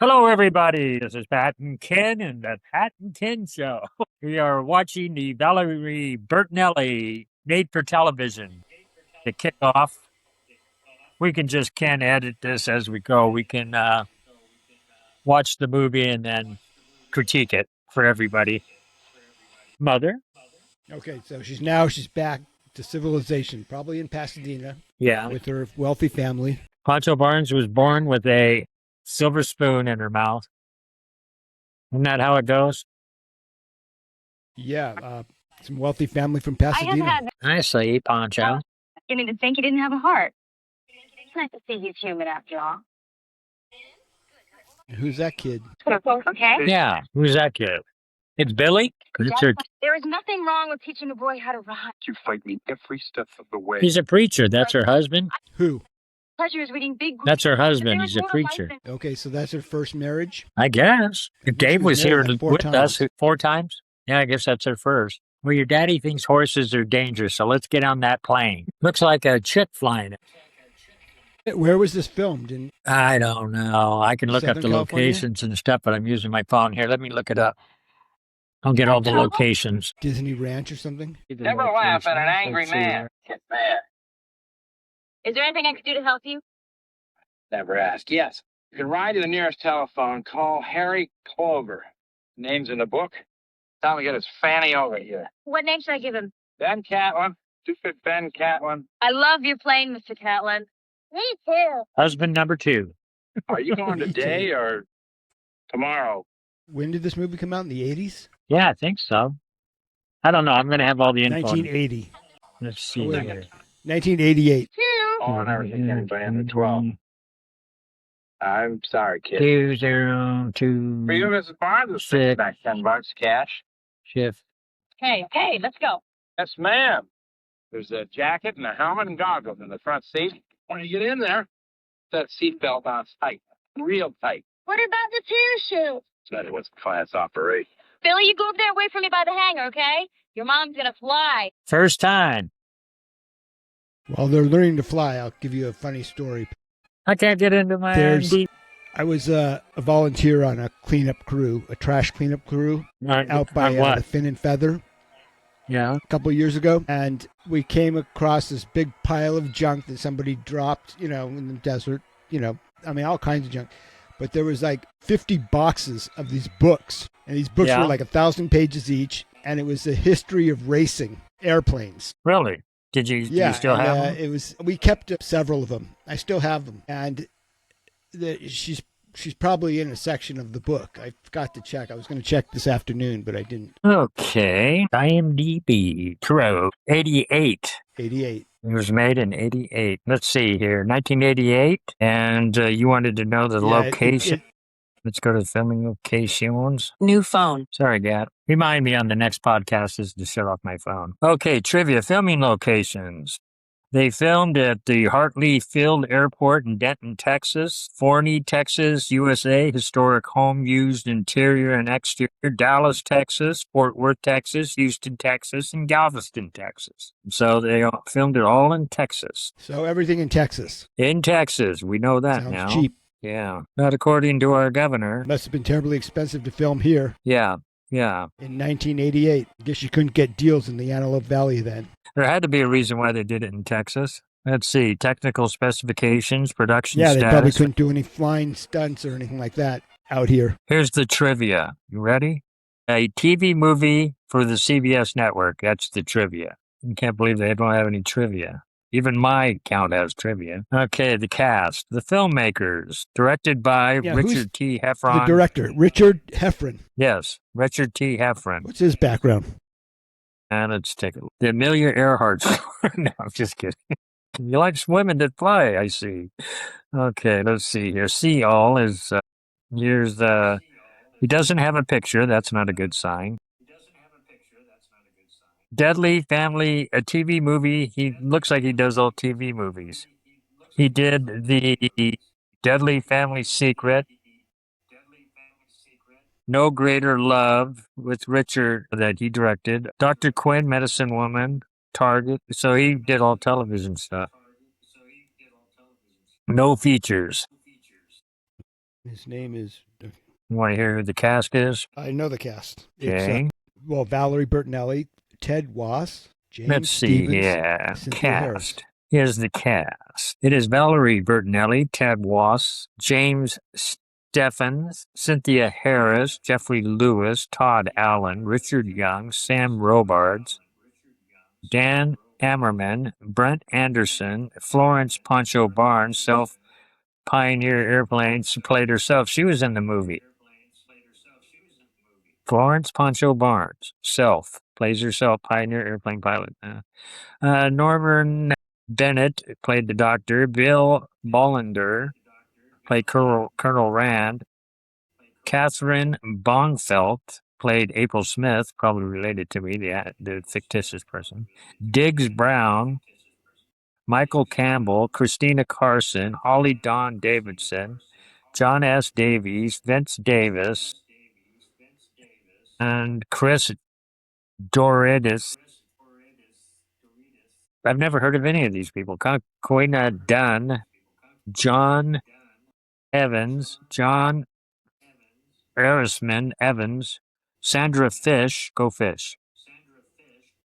Hello, everybody. This is Pat and Ken and the Pat and Ken Show. We are watching the Valerie Bertinelli made for television to kick off. We can just can edit this as we go. We can watch the movie and then critique it for everybody. Mother? Okay, so she's back to civilization, probably in Pasadena Yeah. with her wealthy family. Pancho Barnes was born with a silver spoon in her mouth. Isn't that how it goes? Yeah, some wealthy family from I have Pasadena. had I see, Pancho. beginning to think he didn't have a heart. It's nice to see he's human after all. Who's that kid? Okay? Yeah. Who's that kid? It's Billy? It's her, There is nothing wrong with teaching a boy how to ride. You fight me every step of the way. he's a preacher. That's her husband. Who? Pleasure is reading big. That's her husband. There is He's a more to life preacher. than- Okay, so that's her first marriage. I guess. Dave was was here married like 4 with us times. 4 times. Yeah, I guess that's her first. Well, your daddy thinks horses are dangerous, so let's get on that plane. Looks like a chick flying. Where was this filmed? In I don't know. I can look up Southern the California? locations and stuff, but I'm using my phone here. Let me look it up. I'll get all the locations. Disney Ranch or something? Never laugh at an angry man. Get mad. Is there anything I could do to help you? Never ask. Yes. You can ride to the nearest telephone, call Harry Clover. Name's in the book. Tell him to get his fanny over here. What name should I give him? Ben Catlin. Stupid Ben Catlin. I love your plane, Mr. Catlin. Me too. Husband number 2. Are you going today or tomorrow? When did this movie come out? In the 80s? Yeah, I think so. I don't know. I'm going to have all the info. 1980. Let's see Oh, wait a here. minute. 1988. Oh, I never think anybody under 12. I'm sorry, kid. 202 For you, Mrs. Barnes, it's Six. back $10 cash. shift. Hey, let's go. Yes, ma'am. There's a jacket and a helmet and goggles in the front seat. When you get in there, that seatbelt on tight, real tight. What about the parachute? That was class operation. Billy, you go up there and wait for me by the hangar, okay? Your mom's gonna fly. First time. While they're learning to fly, I'll give you a funny story. I can't get into my There's- deep. I was a volunteer on a cleanup crew, a trash cleanup crew out by on what? the Fin and Feather. Yeah. A couple of years ago, and we came across this big pile of junk that somebody dropped, in the desert, all kinds of junk. But there was like 50 boxes of these books, and these books Yeah. were like 1,000 pages each, and it was the history of racing airplanes. Really? Did you still and, have them? it was. We kept several of them. I still have them, and she's probably in a section of the book. I forgot to check. I was going to check this afternoon, but I didn't. Okay. IMDb. Crow. 88. 88. It was made in 88. Let's see here. 1988. And you wanted to know the Yeah, location. Let's go to the filming locations. New phone. Sorry, Gat. Remind me on the next podcast is to shut off my phone. Okay, trivia. Filming locations. They filmed at the Hartley Field Airport in Denton, Texas, Forney, Texas, USA, historic home used interior and exterior, Dallas, Texas, Fort Worth, Texas, Houston, Texas, and Galveston, Texas. So they filmed it all in Texas. So everything in Texas. In Texas, we know that Sounds now. cheap. Yeah. Not according to our governor. Must have been terribly expensive to film here Yeah. in 1988. Guess you couldn't get deals in the Antelope Valley then. There had to be a reason why they did it in Texas. Let's see. Technical specifications, production Yeah, they probably status. couldn't do any flying stunts or anything like that out here. Here's the trivia. You ready? A TV movie for the CBS network. That's the trivia. I can't believe they don't have any trivia. Even my account has trivia. Okay, the cast. The filmmakers. Directed by Yeah, who's Richard T. Heffron. The director, Richard Heffron. Yes, Richard T. Heffron. What's his background? And let's take a look. The Amelia Earhart story. No, I'm just kidding. You like women that fly, I see. Okay, let's see here. See all is, here's the, he doesn't have a picture. That's not a good sign. Deadly Family, a TV movie. He looks like he does all TV movies. He did the Deadly Family Secret. No Greater Love with Richard that he directed. Dr. Quinn, Medicine Woman, Target. So he did all television stuff. No features. His name is. You want to hear who the cast is? I know the cast. Okay. It's Valerie Bertinelli, Ted Was, James Let's see. Stevens, Yeah. Cynthia Harris. Cast. Here's the cast. It is Valerie Bertinelli, Ted Was, James Steffens, Cynthia Harris, Jeffrey Lewis, Todd Allen, Richard Young, Sam Robards, Dan Ammerman, Brent Anderson, Florence Pancho Barnes, Self Pioneer Airplanes, played herself. She was in the movie. Florence Pancho Barnes, Self, plays herself, Pioneer Airplane pilot. Norman Bennett played the doctor. Bill Bollender played Colonel Rand. Catherine Bongfelt played April Smith, probably related to me, the fictitious person. Diggs Brown, Michael Campbell, Christina Carson, Holly Dawn Davidson, John S. Davies, Vince Davis, and Chris Doridis. I've never heard of any of these people. Koina Dunn, John Evans, John Erisman Evans, Sandra Fish, go Fish,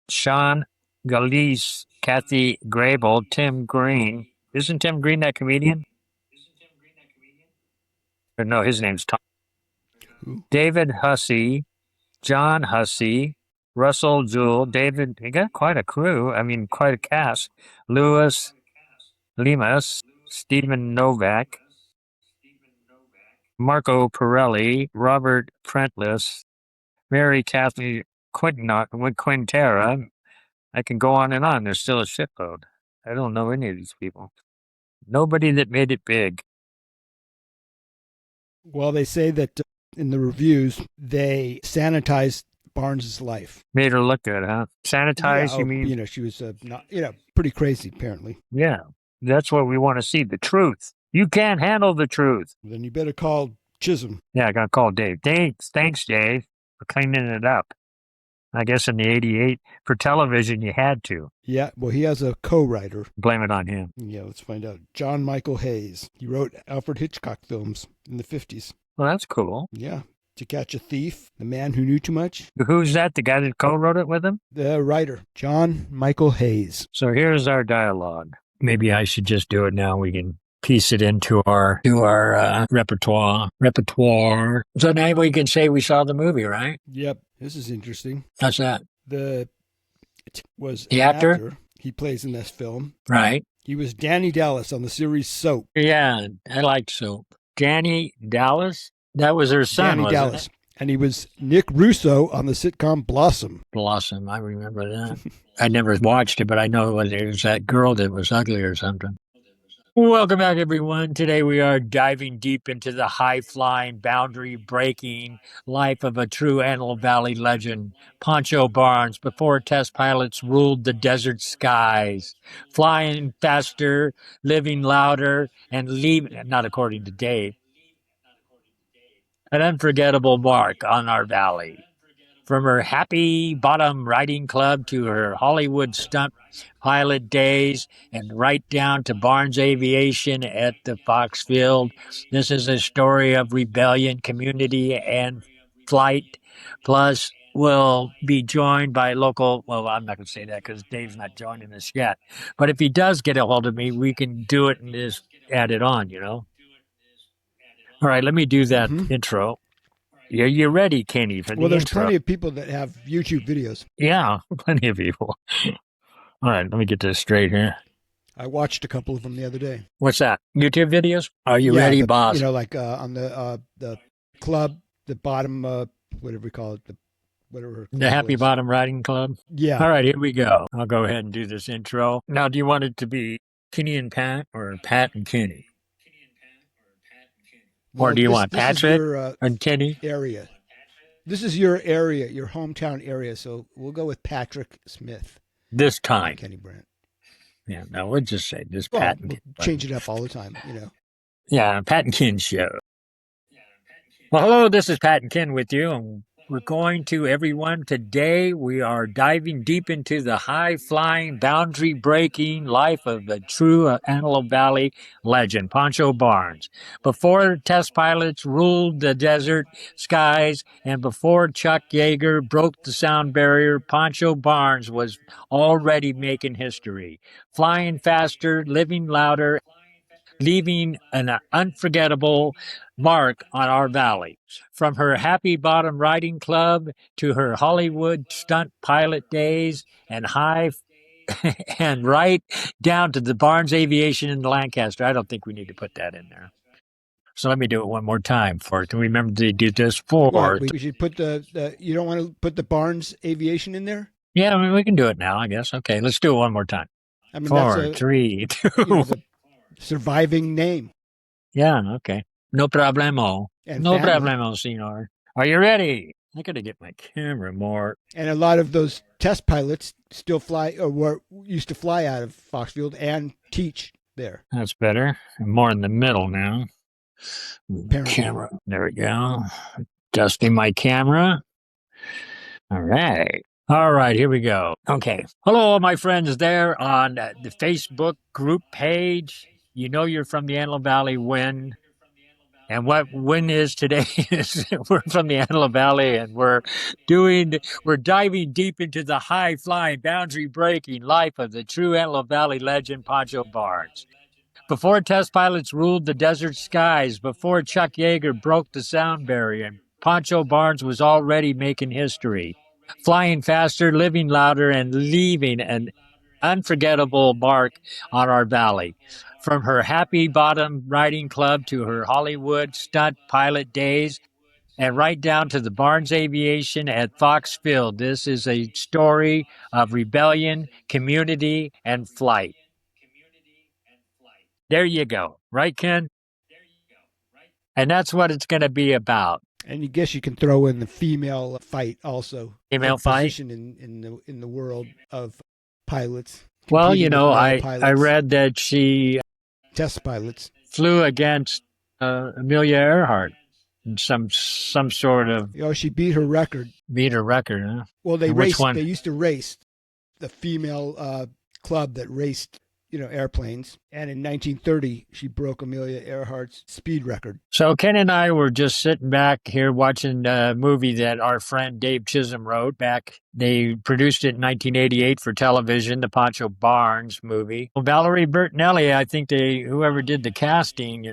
Sean Galise, Kathy Grable, Tim Green. Isn't Tim Green that comedian? Or no, his name's Tom. Who? David Hussey, John Hussey, Russell Jewell, David. He got quite a crew. I mean, quite a cast. Louis Limas, Stephen Novak, Marco Pirelli, Robert Prentice, Mary Kathleen Quintera. I can go on and on. There's still a shitload. I don't know any of these people. Nobody that made it big. Well, they say that in the reviews, they sanitized Barnes's life. Made her look good, huh? Sanitized, Yeah, you mean? You know, she was not, pretty crazy, apparently. Yeah. That's what we want to see, the truth. You can't handle the truth. Then you better call Chisholm. Yeah, I got to call Dave. Thanks, Dave, for cleaning it up. I guess in the 88, for television, you had to. Yeah, well, he has a co-writer. Blame it on him. Yeah, let's find out. John Michael Hayes. He wrote Alfred Hitchcock films in the 50s. Well, that's cool. Yeah. To Catch a Thief, The Man Who Knew Too Much. Who's that? The guy that co-wrote it with him? The writer, John Michael Hayes. So here's our dialogue. Maybe I should just do it now. We can piece it into our repertoire. So now we can say we saw the movie, right? Yep, this is interesting. How's that? It was The an actor? He plays in this film. Right. He was Danny Dallas on the series Soap. Yeah, I liked Soap. Danny Dallas? That was her son, Danny wasn't Dallas. it? And he was Nick Russo on the sitcom Blossom. Blossom, I remember that. I never watched it, but I know it was that girl that was ugly or something. Welcome back, everyone. Today we are diving deep into the high-flying, boundary-breaking life of a true Antelope Valley legend, Pancho Barnes, before test pilots ruled the desert skies, flying faster, living louder, and leaving, not according to Dave, an unforgettable mark on our valley. From her happy bottom riding club to her Hollywood stunt pilot days and right down to Barnes Aviation at the Fox Field, this is a story of rebellion, community, and flight. Plus, we'll be joined by local, well, I'm not going to say that because Dave's not joining us yet. But if he does get a hold of me, we can do it and just add it on, you know? All right, let me do that intro. Yeah, you're ready, Kenny, for the Well, there's intro. plenty of people that have YouTube videos. Yeah, plenty of people. All right, let me get this straight here. I watched a couple of them the other day. What's that? YouTube videos? Are you ready, boss? You know, like on the club, the bottom, whatever we call it, whatever. The Happy Bottom Riding Club? Yeah. All right, here we go. I'll go ahead and do this intro. Now, do you want it to be Kenny and Pat or Pat and Kenny? Or do you want Patrick and Kenny? Area. This is your area, your hometown area. So we'll go with Patrick Smith. This time. Kenny Brandt. Yeah, no, we'll just say this Well, Pat and we'll Ken. change it up all the time, you know. Yeah, Pat and Ken show. Well, hello, this is Pat and Ken with you. And we're going to, everyone, today we are diving deep into the high-flying, boundary-breaking life of the true Antelope Valley legend, Pancho Barnes. Before test pilots ruled the desert skies and before Chuck Yeager broke the sound barrier, Pancho Barnes was already making history, flying faster, living louder, leaving an unforgettable mark on our valley. From her Happy Bottom Riding Club to her Hollywood stunt pilot days and high and right down to the Barnes Aviation in Lancaster. I don't think we need to put that in there. So let me do it one more time for it. Remember to do this for. What, we should put the you don't want to put the Barnes Aviation in there? Yeah, I mean, we can do it now, I guess. Okay, let's do it one more time. I mean, 4, that's 3, 2. the surviving name. Yeah, okay. No problemo. And No family. problemo, senor. Are you ready? I gotta get my camera more. And a lot of those test pilots still fly, or used to fly out of Foxfield and teach there. That's better. I'm more in the middle now. Apparently. Camera. There we go. Adjusting my camera. All right. All right, here we go. Okay. Hello, my friends there on the Facebook group page. You know you're from the Antelope Valley when. And what when is today is we're from the Antelope Valley and we're diving deep into the high-flying, boundary-breaking life of the true Antelope Valley legend, Pancho Barnes. Before test pilots ruled the desert skies, before Chuck Yeager broke the sound barrier, Pancho Barnes was already making history, flying faster, living louder, and leaving an unforgettable mark on our valley. From her Happy Bottom Riding Club to her Hollywood stunt pilot days, and right down to the Barnes Aviation at Fox Field, this is a story of rebellion, community, and flight. There you go. Right, Ken? And that's what it's going to be about. And you guess you can throw in the female fight also. Female fight? Position in the world of pilots. Well, you know, I pilots, read that she test pilots flew against Amelia Earhart in some sort of she beat her record. Huh? Well, they And which raced. one? They used to race the female club that raced, airplanes. And in 1930, she broke Amelia Earhart's speed record. So Ken and I were just sitting back here watching a movie that our friend Dave Chisholm wrote back. They produced it in 1988 for television, the Pancho Barnes movie. Well, Valerie Bertinelli, I think whoever did the casting,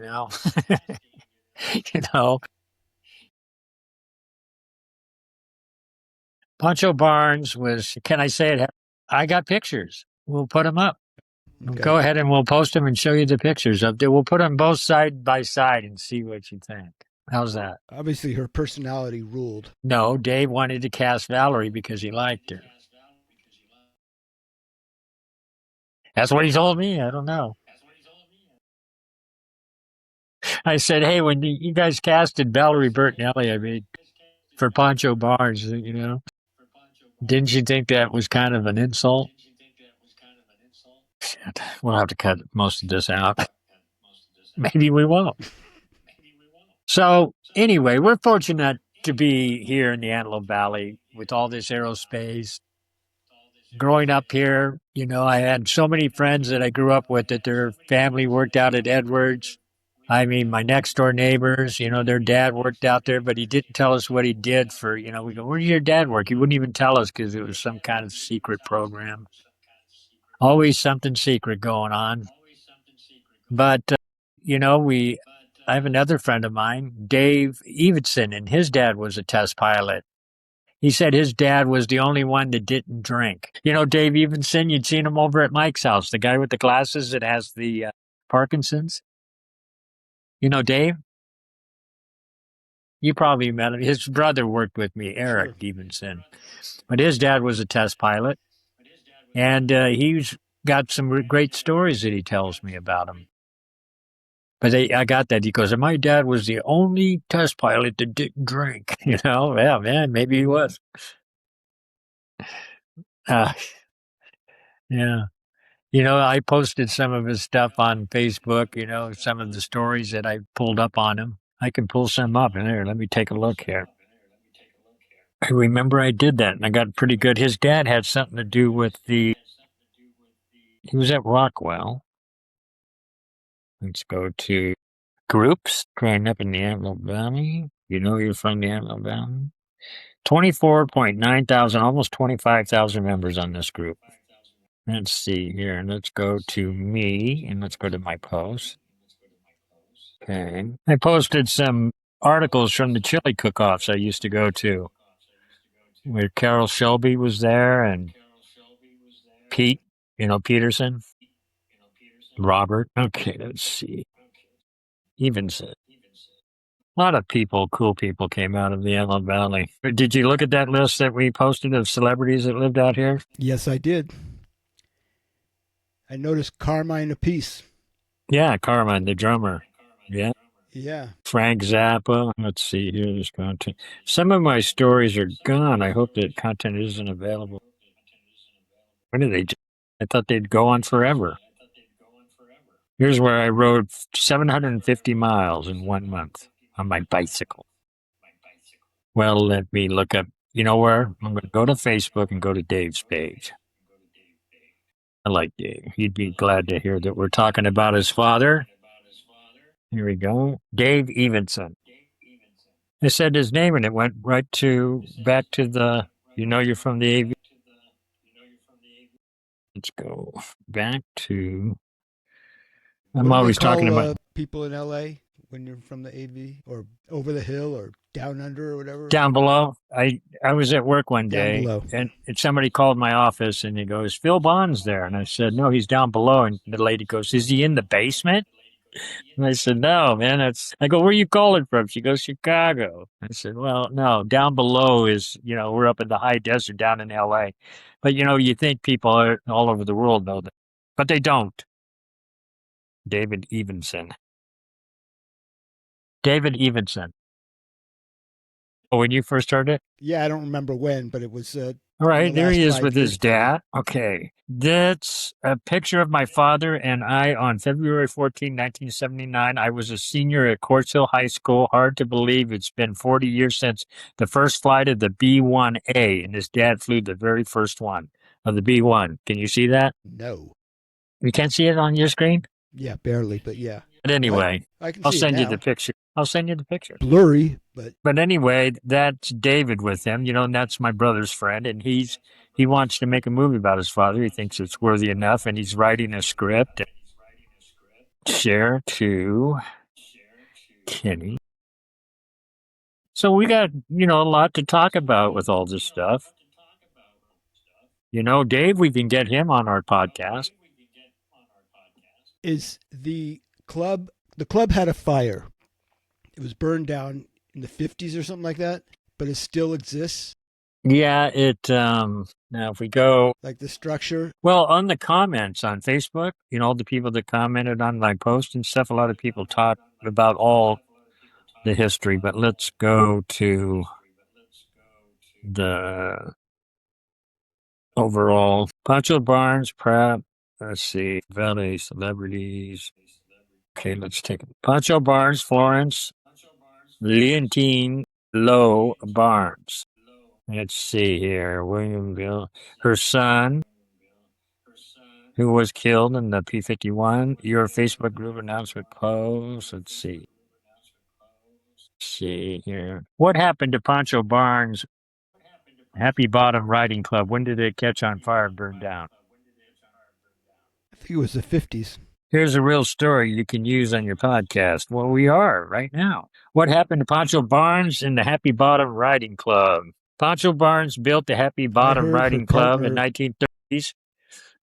Pancho Barnes was, can I say it? I got pictures. We'll put them up. Okay. Go ahead and we'll post them and show you the pictures up there. We'll put them both side by side and see what you think. How's that? Obviously, her personality ruled. No, Dave wanted to cast Valerie because he liked her. That's what he told me. I don't know. I said, hey, when you guys casted Valerie Bertinelli, I mean, for Pancho Barnes, didn't you think that was kind of an insult? Shit, we'll have to cut most of this out. Maybe we won't. So anyway, we're fortunate to be here in the Antelope Valley with all this aerospace. Growing up here, I had so many friends that I grew up with that their family worked out at Edwards. I mean, my next door neighbors, their dad worked out there, but he didn't tell us what he did for, we go, where did your dad work? He wouldn't even tell us because it was some kind of secret program. Always something secret going on. But, I have another friend of mine, Dave Evenson, and his dad was a test pilot. He said his dad was the only one that didn't drink. Dave Evenson, you'd seen him over at Mike's house, the guy with the glasses that has the Parkinson's. Dave? You probably met him. His brother worked with me, Eric Evenson. But his dad was a test pilot. And he's got some great stories that he tells me about him. But I got that. He goes, my dad was the only test pilot that didn't drink. Yeah, man, maybe he was. Yeah. I posted some of his stuff on Facebook, some of the stories that I pulled up on him. I can pull some up in there. Let me take a look here. I remember I did that and I got pretty good. His dad had something to do with he was at Rockwell. Let's go to groups growing up in the Antelope Valley. You know you're from the Antelope Valley. 24.9 thousand, almost 25,000 members on this group. Let's see here. Let's go to me and let's go to my post. Okay. I posted some articles from the chili cook-offs I used to go to, where Carol Shelby was there and Pete, Peterson, Robert. Okay, let's see. Evenson. A lot of cool people came out of the Antelope Valley. Did you look at that list that we posted of celebrities that lived out here? Yes, I did. I noticed Carmine Apiece. Yeah, Carmine, the drummer. Yeah. Yeah. Frank Zappa. Let's see, here's content. Some of my stories are gone. I hope that content isn't available. When did they? I thought they'd go on forever. Here's where I rode 750 miles in 1 month on my bicycle. Well, let me look up. You know where? I'm going to go to Facebook and go to Dave's page. I like Dave. He'd be glad to hear that we're talking about his father. Here we go. Dave Evenson. I said his name and it went back to the, you're from the AV. Let's go back to, I'm What do always they call, talking about people in LA when you're from the AV, or over the hill, or down under, or whatever. Down below. I was at work one Down day below. and somebody called my office and he goes, Phil Bond's there. And I said, no, he's down below. And the lady goes, is he in the basement? And I said, no, man, I go, where are you calling from? She goes, Chicago. I said, well, no, down below is, we're up in the high desert down in LA. But, you think people are all over the world know that, but they don't. David Evenson. Oh, when you first heard it? Yeah, I don't remember when, but it was. All right, the there he last is 5 with years, his dad. Okay, that's a picture of my father and I on February 14, 1979. I was a senior at Quartz Hill High School. Hard to believe it's been 40 years since the first flight of the B-1A, and his dad flew the very first one of the B-1. Can you see that? No. You can't see it on your screen? Yeah, barely, but yeah. But anyway, I can I'll see send it you now. the picture. I'll send you the picture. Blurry, but But anyway, that's David with him, and that's my brother's friend, and he wants to make a movie about his father. He thinks it's worthy enough, and he's writing a script. Share to Kenny. So we got, a lot to talk about with all this stuff. Dave, we can get him on our podcast. is the club had a fire. It was burned down in the 50s or something like that, but it still exists. Yeah, now if we go, like the structure. Well, on the comments on Facebook, all the people that commented on my post and stuff, a lot of people talk about all the history, but let's go to the overall. Pancho Barnes, Pratt, let's see, Valley celebrities. Okay, let's take it. Pancho Barnes, Florence, Leontine Lowe Barnes. Let's see here. Williamville. Her son, who was killed in the P-51. Your Facebook group announcement post. Let's see. See here. What happened to Pancho Barnes' Happy Bottom Riding Club? When did it catch on fire and burn down? I think it was the 50s. Here's a real story you can use on your podcast. Well, we are right now. What happened to Pancho Barnes and the Happy Bottom Riding Club? Pancho Barnes built the Happy Bottom Riding Club in 1930s.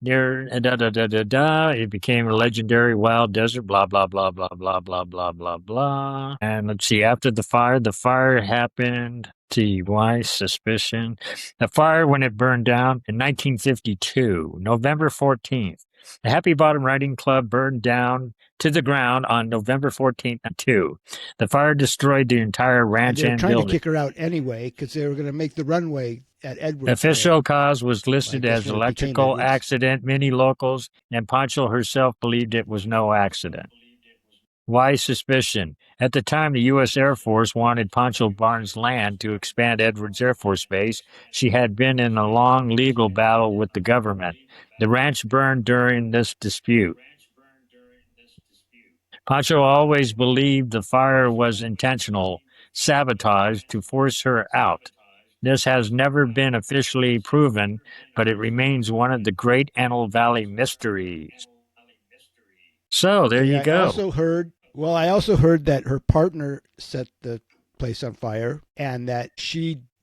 Near it became a legendary wild desert, blah, blah, blah, blah, blah, blah, blah, blah, blah. And let's see, after the fire happened. See why? Suspicion. The fire, when it burned down in 1952, November 14th. The Happy Bottom Riding Club burned down to the ground on November 14th, 2. The fire destroyed the entire ranch and building. They were trying to kick her out anyway because they were going to make the runway at Edwards. Official cause was listed as electrical accident. Many locals and Pancho herself believed it was no accident. Why suspicion? At the time, the U.S. Air Force wanted Pancho Barnes' land to expand Edwards Air Force Base. She had been in a long legal battle with the government. The ranch burned during this dispute. Pancho always believed the fire was intentional, sabotage to force her out. This has never been officially proven, but it remains one of the great Antelope Valley mysteries. So there Okay, you I go. also heard. Well, I also heard that her partner set the place on fire, and that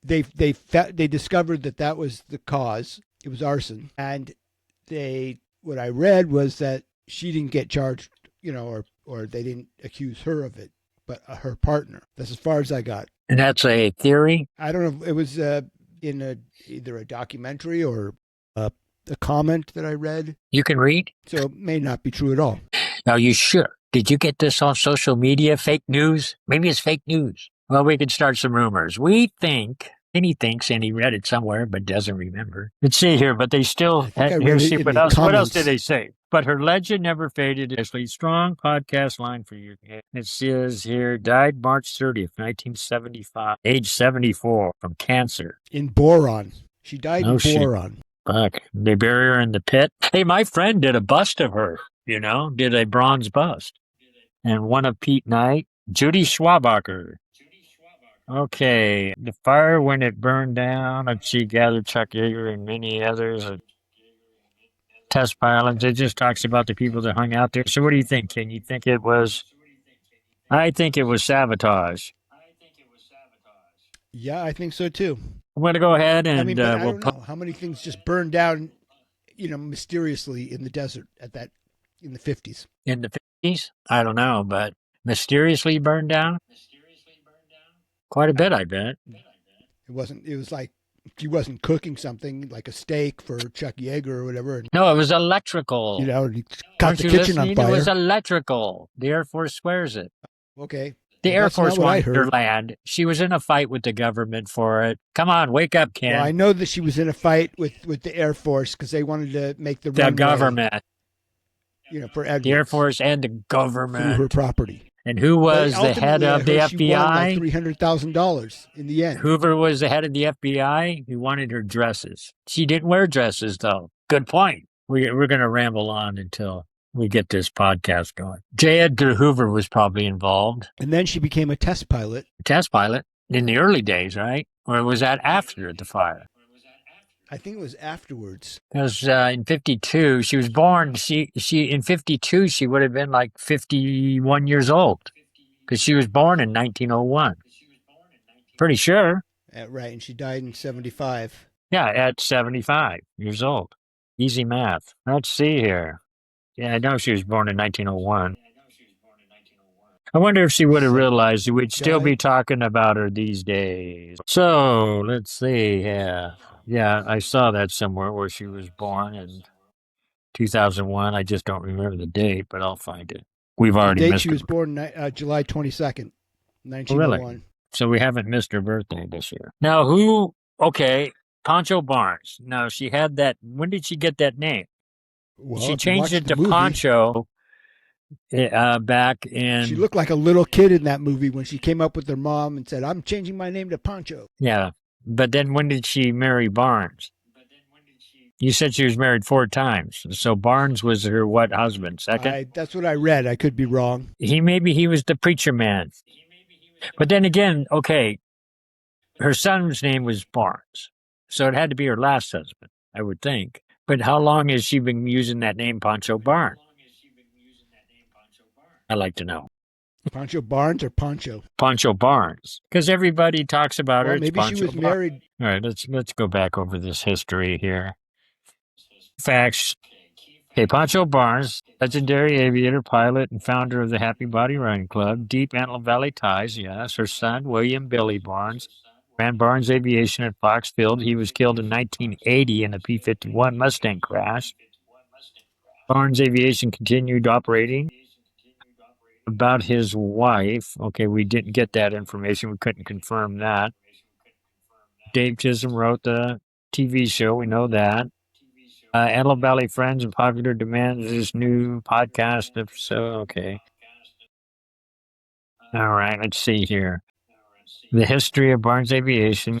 they discovered that was the cause. It was arson, and what I read was that she didn't get charged, or they didn't accuse her of it, but her partner. That's as far as I got. And that's a theory? I don't know. It was in either a documentary or a comment that I read. You can read? So it may not be true at all. Are you sure? Did you get this off social media? Fake news? Maybe it's fake news. Well, we could start some rumors. We think, and he thinks, and he read it somewhere but doesn't remember. Let's see here, but they still, I think I read here's it see in what the else. What else comments. did they say? But her legend never faded. Ashley, strong podcast line for you. It says here, died March 30th, 1975, age 74, from cancer. In Boron. She died No in shit. Boron. Fuck. They bury her in the pit. Hey, my friend did a bust of her, did a bronze bust. And one of Pete Knight, Judy Schwabacher. Okay. The fire, when it burned down, and she gathered Chuck Yeager and many others at test pilots. It just talks about the people that hung out there. So what do you think, Ken? You think it was... I think it was sabotage. Yeah, I think so too. I'm going to go ahead and but I we'll don't know how many things just burned down, mysteriously in the desert in the 50s. In the 50s? I don't know, but mysteriously burned down? Quite a bit, I bet. It was like she wasn't cooking something like a steak for Chuck Yeager or whatever. And, No, it was electrical. he caught Aren't the you kitchen on listening? fire. It was electrical. The Air Force swears it. Okay. The Air That's not Force what I wanted her heard. land. She was in a fight with the government for it. Come on, wake up, Ken. Well, I know that she was in a fight with the Air Force because they wanted to make the runway, government. For Edwards. The Air Force and the Through government. her property. And who was the head of the She won like FBI? $300,000 in the end. Hoover was the head of the FBI. He wanted her dresses. She didn't wear dresses, though. Good point. We're going to ramble on until we get this podcast going. J. Edgar Hoover was probably involved. And then she became a test pilot. Test pilot in the early days, right? Or was that after the fire? I think it was afterwards. Because in 52, she was born. She in 52, she would have been like 51 years old because she was born in 1901. Pretty sure. Right, and she died in 75. Yeah, at 75 years old. Easy math. Let's see here. Yeah, I know she was born in 1901. I wonder if she would have realized we'd still be talking about her these days. So, let's see. Yeah, I saw that somewhere where she was born in 2001. I just don't remember the date, but I'll find it. We've already The date missed she her. was born July 22nd, 1901. Really? So we haven't missed her birthday this year. Now, Pancho Barnes. Now, she had that. When did she get that name? Well, She if you changed watch it the to movie, Pancho back in... She looked like a little kid in that movie when she came up with her mom and said, "I'm changing my name to Pancho." Yeah. But then when did she marry Barnes? You said she was married 4 times. So Barnes was her what husband? Second? That's what I read. I could be wrong. Maybe he was the preacher man. But then again, okay, her son's name was Barnes. So it had to be her last husband, I would think. But how long has she been using that name, Pancho Barnes? I'd like to know. Pancho Barnes or Pancho? Pancho Barnes. Because everybody talks about her. Well, It's maybe Pancho she was Barnes. married. All right, let's go back over this history here. Facts. Okay, Pancho Barnes, legendary aviator, pilot, and founder of the Happy Body Run Club. Deep Antelope Valley ties, yes. Her son, William Billy Barnes, ran Barnes Aviation at Fox Field. He was killed in 1980 in a P-51 Mustang crash. Barnes Aviation continued operating. About his wife, okay, we didn't get that information. We couldn't confirm that. Dave Chisholm wrote the TV show. We know that. Antelope Valley Friends and Popular Demand is this new podcast. So, okay. All right, let's see here. The history of Barnes Aviation.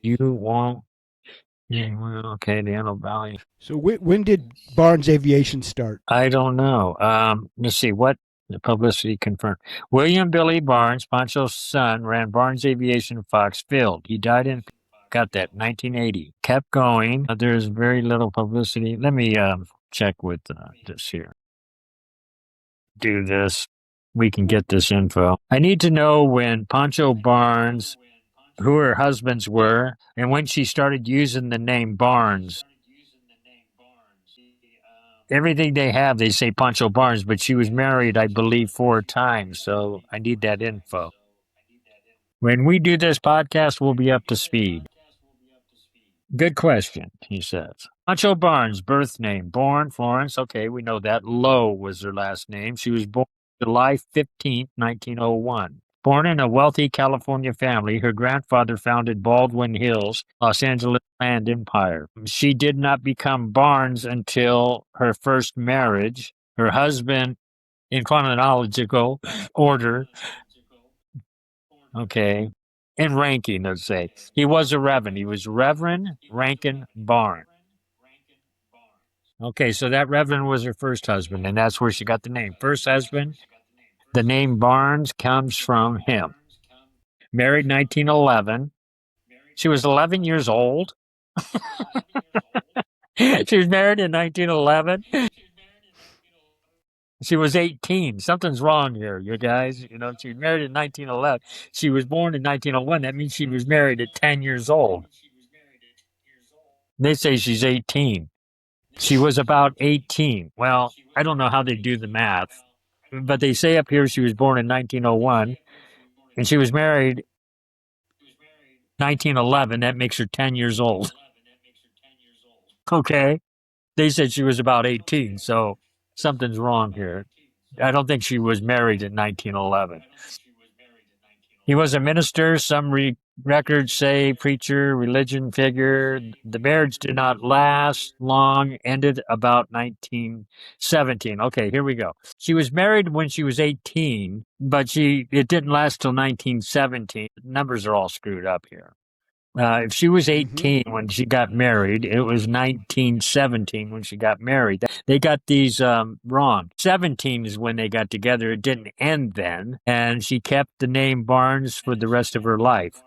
You won't. Yeah, well, okay, the Antelope Valley. So when did Barnes Aviation start? I don't know. Let's see what the publicity confirmed. William Billy Barnes, Pancho's son, ran Barnes Aviation at Fox Field. He died in, got that, 1980. Kept going. There's very little publicity. Let me check with this here. Do this. We can get this info. I need to know when Pancho Barnes, who her husbands were, and when she started using the name Barnes. Everything they have, they say Pancho Barnes, but she was married, I believe, 4 times. So I need that info. When we do this podcast, we'll be up to speed. Good question, he says. Pancho Barnes, birth name, born Florence. Okay, we know that. Lowe was her last name. She was born July 15th, 1901. Born in a wealthy California family, her grandfather founded Baldwin Hills, Los Angeles Land Empire. She did not become Barnes until her first marriage. Her husband, in chronological order, okay, in ranking, let's say, he was a Reverend. He was Reverend Rankin Barnes. Okay, so that Reverend was her first husband, and that's where she got the name. First husband, the name Barnes comes from him. Married 1911. She was 11 years old. She was married in 1911. She was 18. Something's wrong here, you guys. You know, she was married in 1911. She was born in 1901. That means she was married at 10 years old. They say she's 18. She was about 18. Well, I don't know how they do the math, but they say up here she was born in 1901 and she was married 1911. That makes her 10 years old. Okay. They said she was about 18, so something's wrong here. I don't think she was married in 1911. He was a minister, some records say preacher, religion figure. The marriage did not last long, ended about 1917. Okay, here we go. She was married when she was 18, but it didn't last till 1917. The numbers are all screwed up here. If she was 18 when she got married, it was 1917 when she got married. They got these wrong. 17 is when they got together. It didn't end then. And she kept the name Barnes for the rest of her life.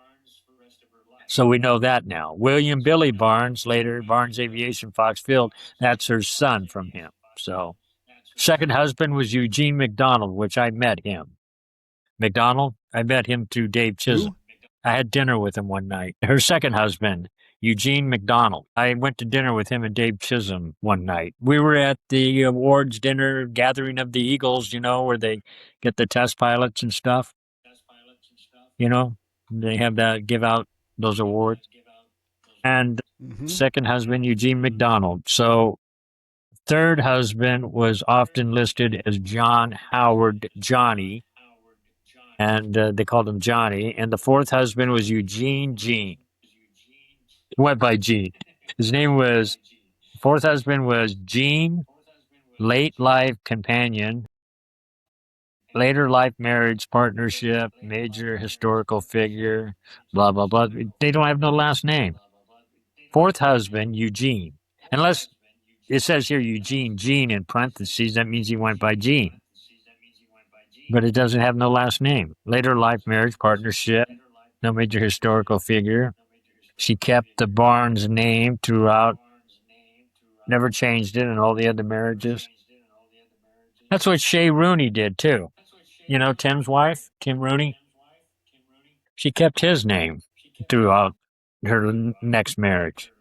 So we know that now. William Billy Barnes, later Barnes Aviation Fox Field, that's her son from him. So, second husband was Eugene McDonald, which I met him. McDonald, I met him through Dave Chisholm. I had dinner with him one night. Her second husband, Eugene McDonald. I went to dinner with him and Dave Chisholm one night. We were at the awards dinner gathering of the Eagles, you know, where they get the test pilots and stuff. You know, they have that, give out those awards. And second husband, Eugene McDonald. So third husband was often listed as John Howard Johnny. And they called him Johnny. And the fourth husband was Eugene Gene. He went by Gene. His name was, fourth husband was Gene, late life companion, later life marriage partnership, major historical figure, blah, blah, blah. They don't have no last name. Fourth husband, Eugene. Unless it says here Eugene Gene in parentheses, that means he went by Gene. But it doesn't have no last name. Later life marriage partnership, no major historical figure. She kept the Barnes name throughout, never changed it in all the other marriages. That's what Shay Rooney did too. You know, Tim's wife, Tim Rooney. She kept his name throughout her next marriage.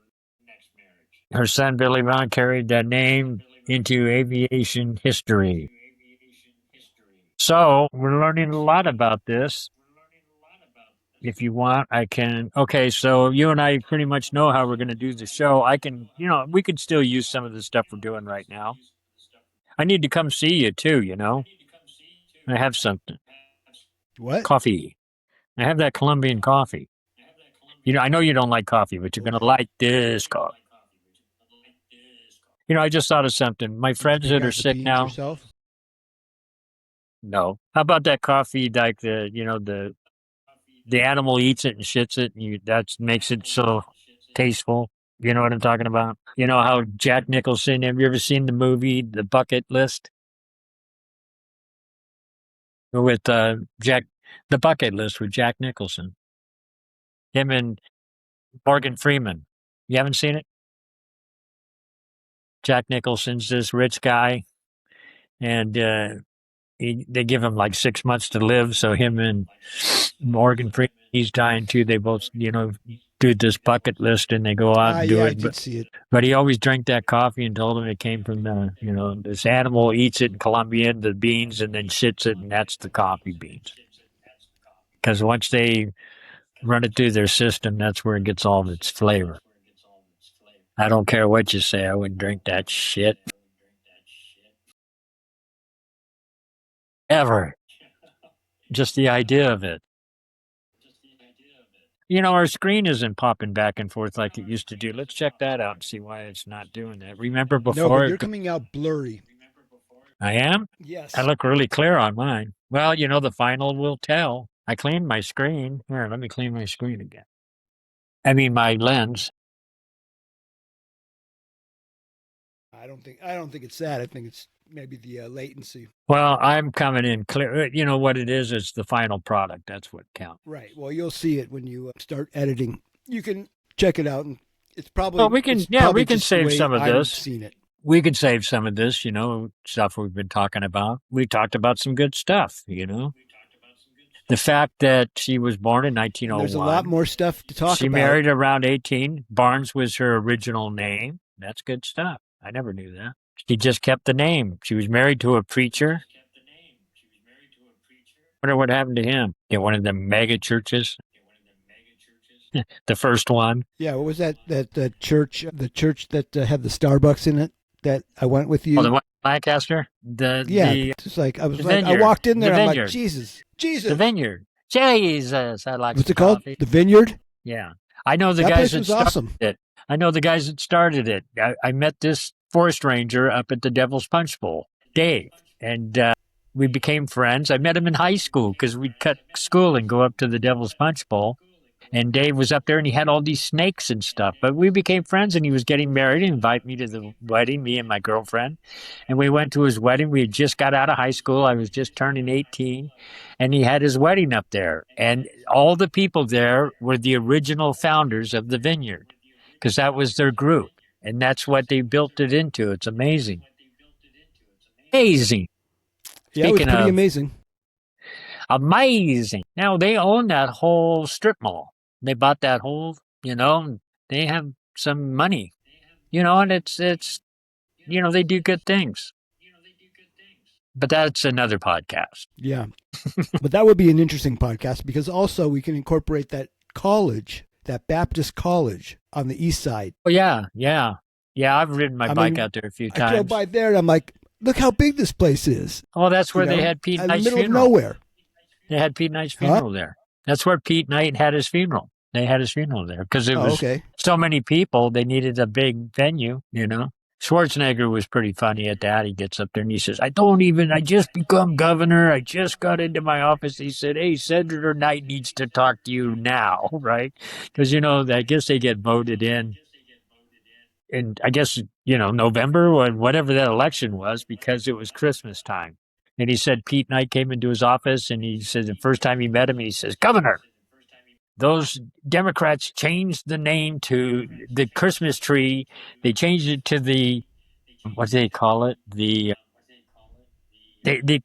Her son, Billy Bond, carried that name into aviation history. So we're learning a lot about this. If you want, I can. Okay, so you and I pretty much know how we're going to do the show. I can, you know, we could still use some of the stuff we're doing right now. I need to come see you too, you know. I have something. What? Coffee. I have that Colombian coffee. You know, I know you don't like coffee, but you're going to like this coffee. You know, I just thought of something. My friends that are sick now, yourself? No. How about that coffee? Like the animal eats it and shits it, and that makes it so tasteful. You know what I'm talking about? You know how Jack Nicholson? Have you ever seen the movie The Bucket List with Jack? The Bucket List with Jack Nicholson, him and Morgan Freeman. You haven't seen it? Jack Nicholson's this rich guy, and they give him like 6 months to live. So him and Morgan Freeman, he's dying too. They both, do this bucket list and they go out and do yeah, I it. did see it. But he always drank that coffee and told him it came from this animal eats it in Colombia, the beans, and then shits it, and that's the coffee beans. Because once they run it through their system, that's where it gets all of its flavor. I don't care what you say, I wouldn't drink that shit. Ever. Just the idea of it. Our screen isn't popping back and forth like it used to do. Let's check that out and see why it's not doing that. Remember No, before? but you're coming out blurry. I am? Yes. I look really clear on mine. Well, the final will tell. I cleaned my screen. Here, let me clean my screen again. I mean, my lens. I don't think it's that. I think it's maybe the latency. Well, I'm coming in clear. You know what it is? It's the final product. That's what counts. Right. Well, you'll see it when you start editing. You can check it out, and it's probably. Well, we can. Yeah, we can save some of this. I've seen it. We could save some of this. Stuff we've been talking about. We talked about some good stuff. The fact that she was born in 1901. There's a lot more stuff to talk about. She married around 18. Barnes was her original name. That's good stuff. I never knew that. She just kept the name. She was married to a preacher. I wonder what happened to him. In one of the mega churches. The first one. Yeah, what was that? The church that had the Starbucks in it that I went with you. Oh, the one in Lancaster? It's like I walked in there. I'm like, Jesus. The Vineyard. Jesus, I like. What's it called? The Vineyard. Yeah, I know the that guys place that was started awesome. it. I know the guys that started it. I met this forest ranger up at the Devil's Punch Bowl, Dave, and we became friends. I met him in high school because we'd cut school and go up to the Devil's Punch Bowl. And Dave was up there and he had all these snakes and stuff. But we became friends and he was getting married and invited me to the wedding, me and my girlfriend. And we went to his wedding. We had just got out of high school. I was just turning 18. And he had his wedding up there. And all the people there were the original founders of the Vineyard because that was their group. And that's what they built it into. It's amazing. Amazing. Yeah, it was pretty amazing. Amazing. Now, they own that whole strip mall. They bought that whole, they have some money, and it's, they do good things. But that's another podcast. Yeah. But that would be an interesting podcast because also we can incorporate that college, that Baptist college on the east side. Oh, yeah. Yeah. Yeah, I've ridden my bike out there a few times. I go by there and I'm like, look how big this place is. Oh, that's where they had Pete Knight's funeral. In the middle of nowhere. They had Pete Knight's funeral there. That's where Pete Knight had his funeral. They had his funeral there because it was so many people. They needed a big venue, Schwarzenegger was pretty funny at that. He gets up there and he says, I just become governor. I just got into my office. He said, hey, Senator Knight needs to talk to you now, right? Because, I guess they get voted in. And I guess, November or whatever that election was because it was Christmas time. And he said Pete Knight came into his office and he said the first time he met him, he says, Governor, those Democrats changed the name to the Christmas tree. They changed it to the, what do they call it? They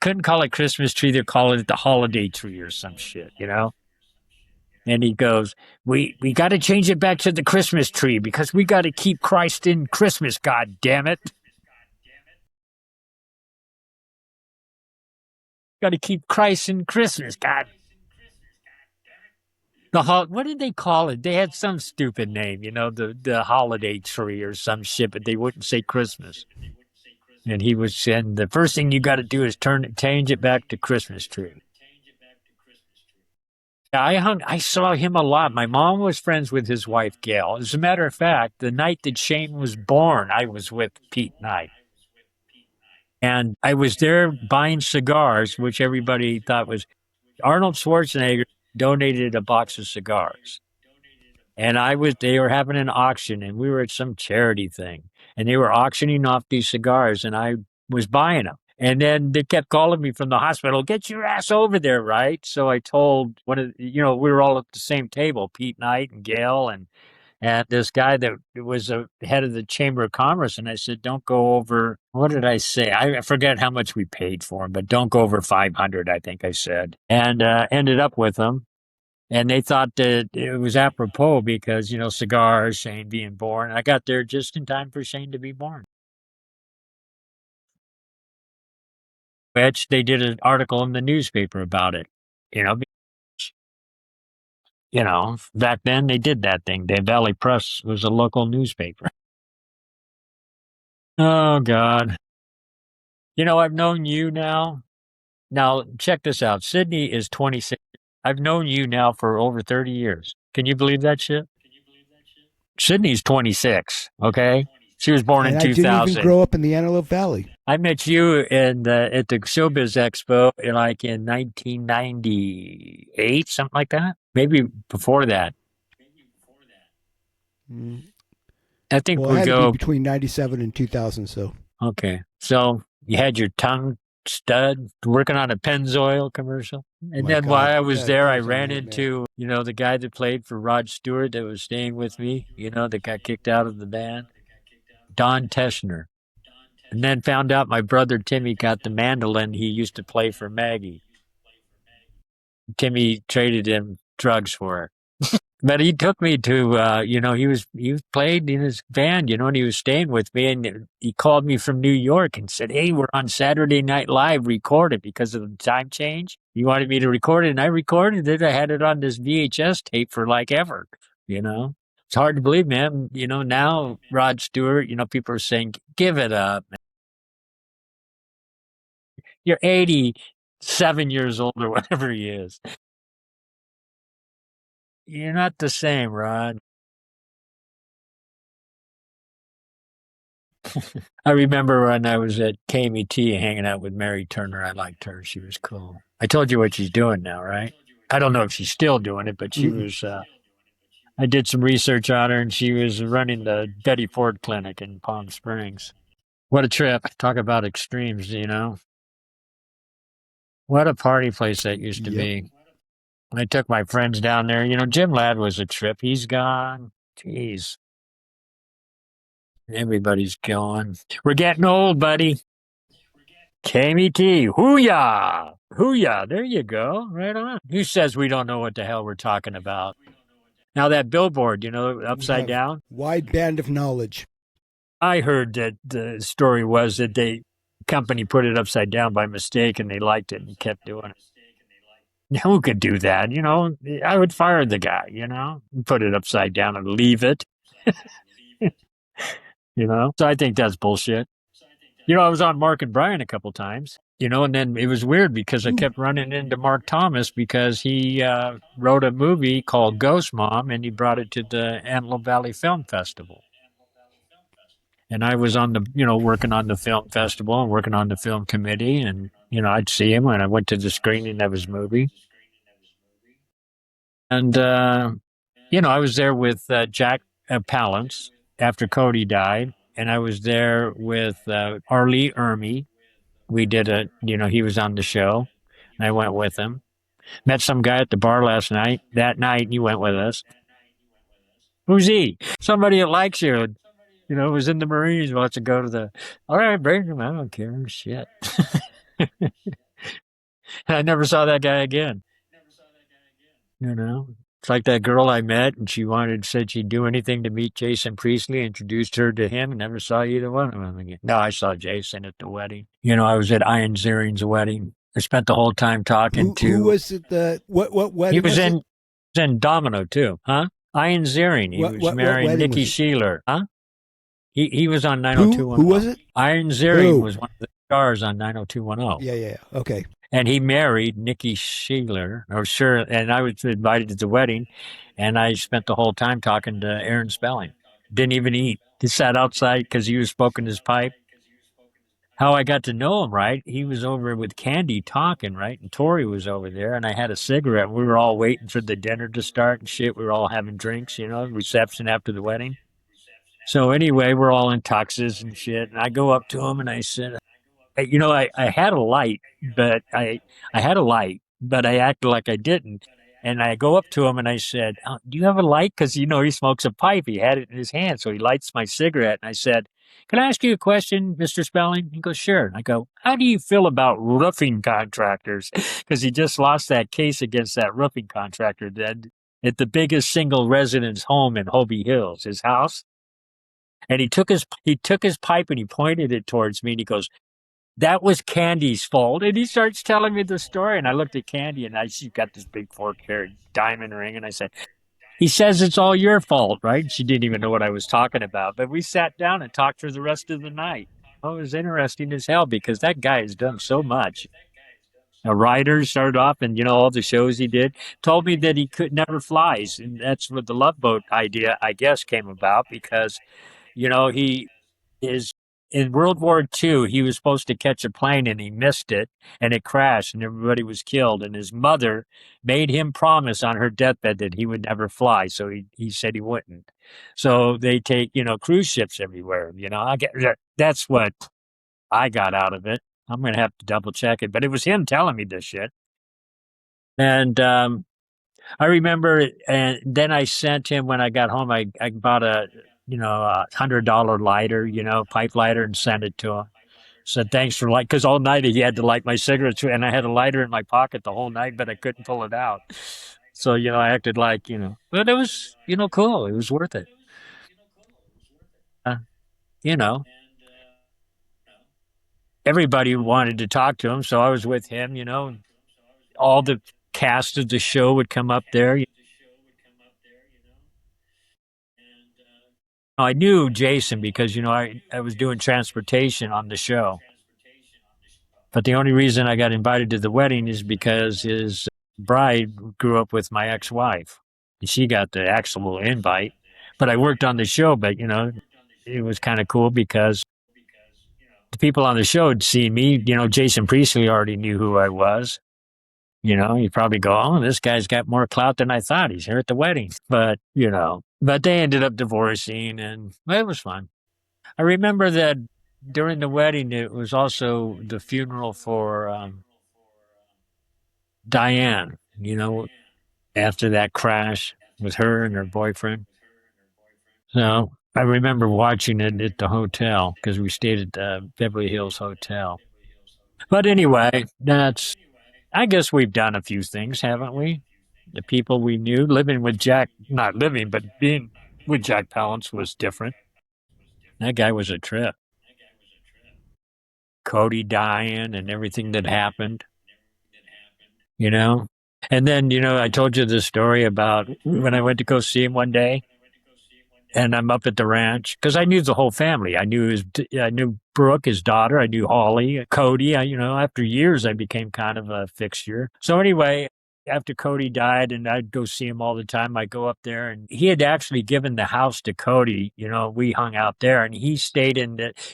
couldn't call it Christmas tree. They're calling it the holiday tree or some shit, And he goes, we got to change it back to the Christmas tree because we got to keep Christ in Christmas, God damn it. Got to keep Christ in Christmas, God. What did they call it? They had some stupid name, the holiday tree or some shit, but they wouldn't say Christmas. And he was saying the first thing you got to do is change it back to Christmas tree. I saw him a lot. My mom was friends with his wife, Gail. As a matter of fact, the night that Shane was born, I was with Pete Knight. And I was there buying cigars, which everybody thought was Arnold Schwarzenegger donated a box of cigars. And they were having an auction, and we were at some charity thing, and they were auctioning off these cigars, and I was buying them. And then they kept calling me from the hospital, get your ass over there, right? So I told we were all at the same table, Pete Knight and Gail and this guy that was the head of the Chamber of Commerce. And I said, don't go over, what did I say? I forget how much we paid for him, but don't go over 500, I think I said. And ended up with them. And they thought that it was apropos because, cigars, Shane being born. I got there just in time for Shane to be born. Which they did an article in the newspaper about it. Back then they did that thing. The Valley Press was a local newspaper. Oh, God. I've known you now. Now, check this out. Sydney is 26. I've known you now for over 30 years. Can you believe that shit? Sydney's 26, okay? She was born in 2000. I didn't even grow up in the Antelope Valley. I met you at the Showbiz Expo in 1998, something like that. Maybe before that. I think it had to be between 97 and 2000. So okay, so you had your tongue stud working on a Pennzoil commercial, and then while I was there, I ran into the guy that played for Rod Stewart that was staying with me. That got kicked out of the band, Don Teschner. And then found out my brother Timmy got the mandolin he used to play for Maggie. Timmy traded him drugs for her. But he took me to, he played in his band, and he was staying with me. And he called me from New York and said, hey, we're on Saturday Night Live, record it because of the time change. He wanted me to record it, and I recorded it. I had it on this VHS tape for ever, It's hard to believe, man. Now Rod Stewart, people are saying, give it up. You're 87 years old or whatever he is. You're not the same, Rod. I remember when I was at KMET hanging out with Mary Turner. I liked her. She was cool. I told you what she's doing now, right? I don't know if she's still doing it, but she was... I did some research on her, and she was running the Betty Ford Clinic in Palm Springs. What a trip. Talk about extremes, What a party place that used to be. I took my friends down there. Jim Ladd was a trip. He's gone. Jeez. Everybody's going. We're getting old, buddy. KMET. Hoo-yah. Hoo-yah. There you go. Right on. Who says we don't know what the hell we're talking about? Now that billboard, upside down. Wide band of knowledge. I heard that the story was that the company put it upside down by mistake and they liked it and kept doing it. Who could do that? I would fire the guy, put it upside down and leave it. So I think that's bullshit. I was on Mark and Brian a couple times, and then it was weird because I kept running into Mark Thomas because he wrote a movie called Ghost Mom and he brought it to the Antelope Valley Film Festival. And I was on the, working on the film festival and working on the film committee. And, I'd see him when I went to the screening of his movie. And, I was there with Jack Palance after Cody died. And I was there with R. Lee Ermey. We did he was on the show. And I went with him. Met some guy at the bar last night. That night, he went with us. Who's he? Somebody that likes you. Was in the Marines, wants to go to the... All right, bring him. I don't care. Shit. I never saw that guy again. It's like that girl I met, and she said she'd do anything to meet Jason Priestley, introduced her to him, and never saw either one of them again. No, I saw Jason at the wedding. I was at Ian Ziering's wedding. I spent the whole time talking to... Who was it? What wedding? He was in Domino, too. Huh? Ian Ziering. He was marrying Nikki Sheeler. Huh? He was on 90210. Who was it? Ian Ziering was one of the stars on 90210. Yeah. Okay. And he married Nikki Sheeler, and I was invited to the wedding, and I spent the whole time talking to Aaron Spelling. Didn't even eat. He sat outside because he was smoking his pipe. how I got to know him, right? He was over with Candy talking, right? And Tori was over there, and I had a cigarette. We were all waiting for the dinner to start and shit. We were all having drinks, reception after the wedding. So anyway, we're all in tuxes and shit. And I go up to him and I said, I had a light, but I had a light, but I acted like I didn't. And I go up to him and I said, "Do you have a light?" Because he smokes a pipe. He had it in his hand, so he lights my cigarette. And I said, "Can I ask you a question, Mr. Spelling?" He goes, "Sure." And I go, "How do you feel about roofing contractors?" Because he just lost that case against that roofing contractor that at the biggest single residence home in Hobie Hills, his house. And he took his pipe and he pointed it towards me and he goes, "That was Candy's fault." And he starts telling me the story. And I looked at Candy and she's got this big 4-carat diamond ring. And I said, "He says it's all your fault, right?" She didn't even know what I was talking about. But we sat down and talked for the rest of the night. Oh, it was interesting as hell because that guy has done so much. A writer started off and, all the shows he did, told me that he could never flies. And that's what the Love Boat idea, I guess, came about because, he is in World War II, he was supposed to catch a plane and he missed it and it crashed and everybody was killed. And his mother made him promise on her deathbed that he would never fly. So he said he wouldn't. So they take, cruise ships everywhere. That's what I got out of it. I'm going to have to double check it, but it was him telling me this shit. And, I remember, and then I sent him when I got home. I bought $100 lighter, pipe lighter, and sent it to him. Said thanks for because all night he had to light my cigarettes, and I had a lighter in my pocket the whole night, but I couldn't pull it out. So I acted like but it was cool. It was worth it. Uh, you know, everybody wanted to talk to him, so I was with him. All the cast of the show would come up there. I knew Jason because I was doing transportation on the show. But the only reason I got invited to the wedding is because his bride grew up with my ex-wife. And she got the actual invite. But I worked on the show, but it was kind of cool because the people on the show had seen me. Jason Priestley already knew who I was. You probably go, "Oh, this guy's got more clout than I thought. He's here at the wedding." But they ended up divorcing and it was fun. I remember that during the wedding, it was also the funeral for Diane, after that crash with her and her boyfriend. So I remember watching it at the hotel because we stayed at the Beverly Hills Hotel. But anyway, I guess we've done a few things, haven't we? The people we knew, living with Jack, not living, but being with Jack Palance was different. That guy was a trip. Cody dying and everything that happened, you know? And then, I told you the story about when I went to go see him one day and I'm up at the ranch because I knew the whole family. I knew Brooke, his daughter. I knew Holly, Cody. After years, I became kind of a fixture. So anyway, after Cody died and I'd go see him all the time, I go up there and he had actually given the house to Cody. We hung out there and he stayed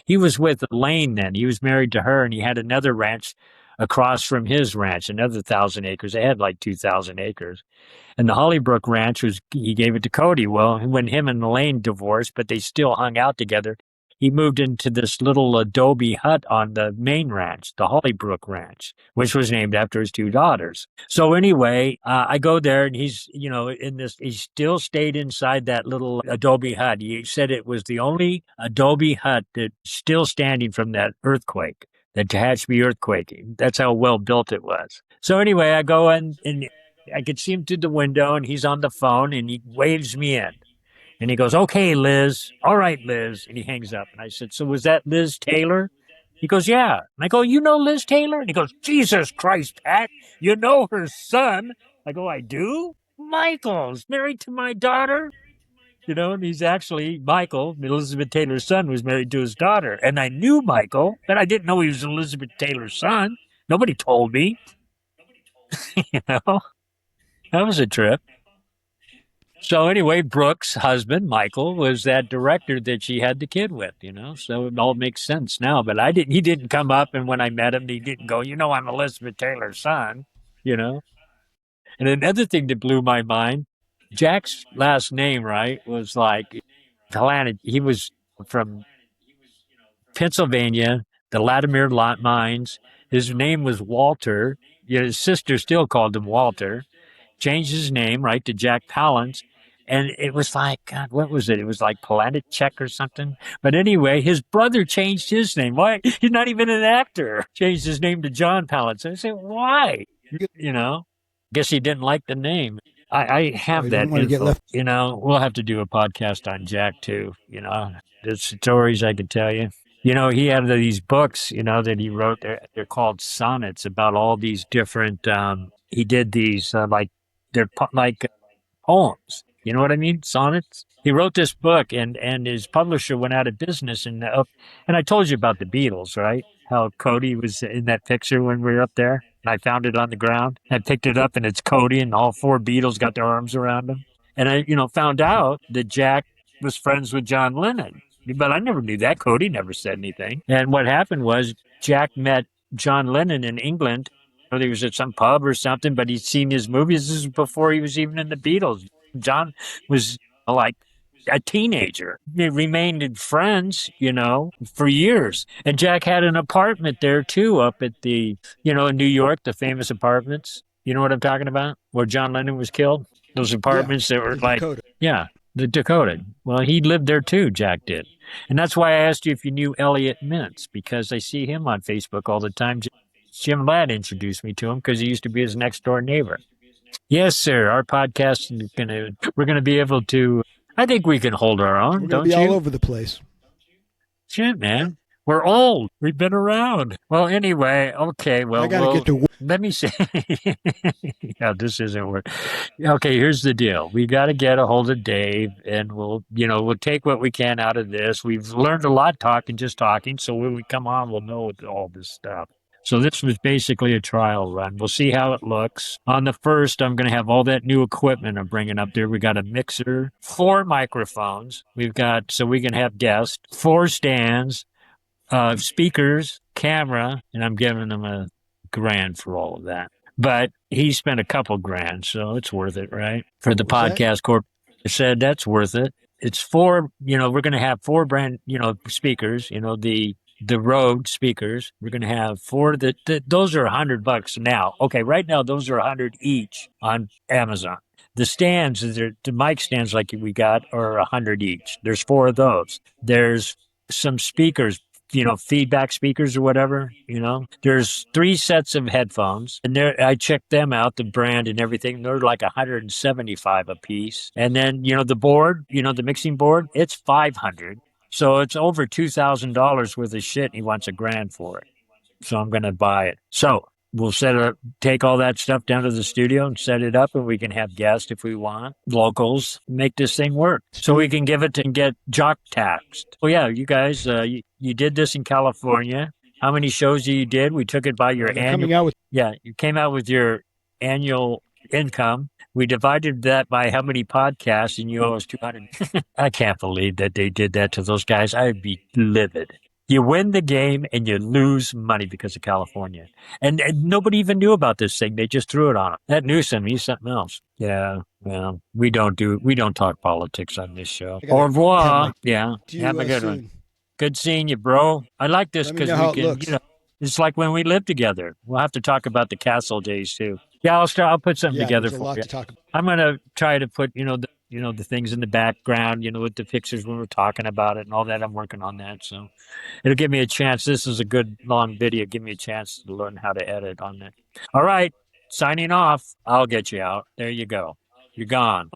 he was with Elaine then. He was married to her and he had another ranch across from his ranch, another 1,000 acres. They had like 2,000 acres. And the Hollybrook Ranch he gave it to Cody. Well, when him and Elaine divorced, but they still hung out together, he moved into this little adobe hut on the main ranch, the Hollybrook Ranch, which was named after his two daughters. So anyway, I go there and he's, he still stayed inside that little adobe hut. He said it was the only adobe hut that's still standing from that earthquake, the Tehachapi earthquake. That's how well built it was. So anyway, I go in and I could see him through the window and he's on the phone and he waves me in. And he goes, "Okay, Liz. All right, Liz." And he hangs up. And I said, "So was that Liz Taylor?" He goes, "Yeah." And I go, "You know Liz Taylor?" And he goes, "Jesus Christ, Pat, you know her son." I go, "I do? Michael's married to my daughter." And he's actually, Michael, Elizabeth Taylor's son, was married to his daughter. And I knew Michael, but I didn't know he was Elizabeth Taylor's son. Nobody told me. That was a trip. So anyway, Brooke's husband, Michael, was that director that she had the kid with, so it all makes sense now. But he didn't come up. And when I met him, he didn't go, I'm Elizabeth Taylor's son, you know? And another thing that blew my mind, Jack's last name, right, was like Planet. He was from Pennsylvania, the Latimer mines. His name was Walter. His sister still called him Walter. Changed his name, right, to Jack Palance. And it was like, God, what was it? It was like Planet Check or something. But anyway, his brother changed his name. Why? He's not even an actor. Changed his name to John Palance. I said, why? Guess he didn't like the name. I have you that don't want to get info. left. We'll have to do a podcast on Jack too. There's stories I could tell you. He had these books, that he wrote. They're called sonnets about all these different. He did these they're like poems. You know what I mean? Sonnets. He wrote this book, and his publisher went out of business. And I told you about the Beatles, right? How Cody was in that picture when we were up there. And I found it on the ground. I picked it up, and it's Cody, and all four Beatles got their arms around him. And I, found out that Jack was friends with John Lennon. But I never knew that. Cody never said anything. And what happened was Jack met John Lennon in England. He was at some pub or something, but he'd seen his movies. This is before he was even in the Beatles. John was like a teenager. They remained friends, for years. And Jack had an apartment there too, up at the, in New York, the famous apartments. You know what I'm talking about? Where John Lennon was killed? Those apartments that were like, Dakota. yeah, the Dakota. Well, he lived there too, Jack did. And that's why I asked you if you knew Elliot Mintz, because I see him on Facebook all the time. Jim Ladd introduced me to him because he used to be his next door neighbor. Yes, sir. Our podcast is we're gonna be able to. I think we can hold our own. We're don't be you? all over the place. Shit, man. We're old. We've been around. Well, anyway, okay. Well, I gotta get to work. Let me say. Yeah, this isn't work. Okay, here's the deal. We got to get a hold of Dave, and we'll take what we can out of this. We've learned a lot just talking. So when we come on, we'll know all this stuff. So this was basically a trial run. We'll see how it looks. On the first, I'm going to have all that new equipment I'm bringing up there. We got a mixer, 4 microphones. We've got, so we can have guests, 4 stands, speakers, camera, and I'm giving them $1,000 for all of that. But he spent a couple grand, so it's worth it, right? For the podcast corp, I said that's worth it. It's 4, we're going to have 4 brand, speakers, the Rode speakers. We're going to have 4 those are $100 now. Okay, right now those are $100 each on Amazon. The stands, the mic stands like we got, are $100 each. There's 4 of those. There's some speakers, feedback speakers or whatever, There's 3 sets of headphones, and I checked them out, the brand and everything. They're like $175 a piece. And then, the board, the mixing board, it's $500. So it's over $2,000 worth of shit. And he wants $1,000 for it. So I'm going to buy it. So we'll take all that stuff down to the studio and set it up, and we can have guests if we want, locals, make this thing work. So we can give it and get jock taxed. Well, yeah, you guys, you did this in California. How many shows you did? We took it by your annual. You came out with your annual income. We divided that by how many podcasts, and you owe us 200. I can't believe that they did that to those guys. I'd be livid. You win the game and you lose money because of California. And nobody even knew about this thing. They just threw it on them. That Newsom, he's something else. Yeah, well, we don't talk politics on this show. Au revoir. Yeah, have a good one. Good seeing you, bro. I like this because we can, it's like when we lived together. We'll have to talk about the castle days too. Yeah, I'll put something together for you. I'm going to try to put, the things in the background, with the pictures when we're talking about it and all that. I'm working on that. So it'll give me a chance. This is a good long video. Give me a chance to learn how to edit on that. All right. Signing off. I'll get you out. There you go. You're gone.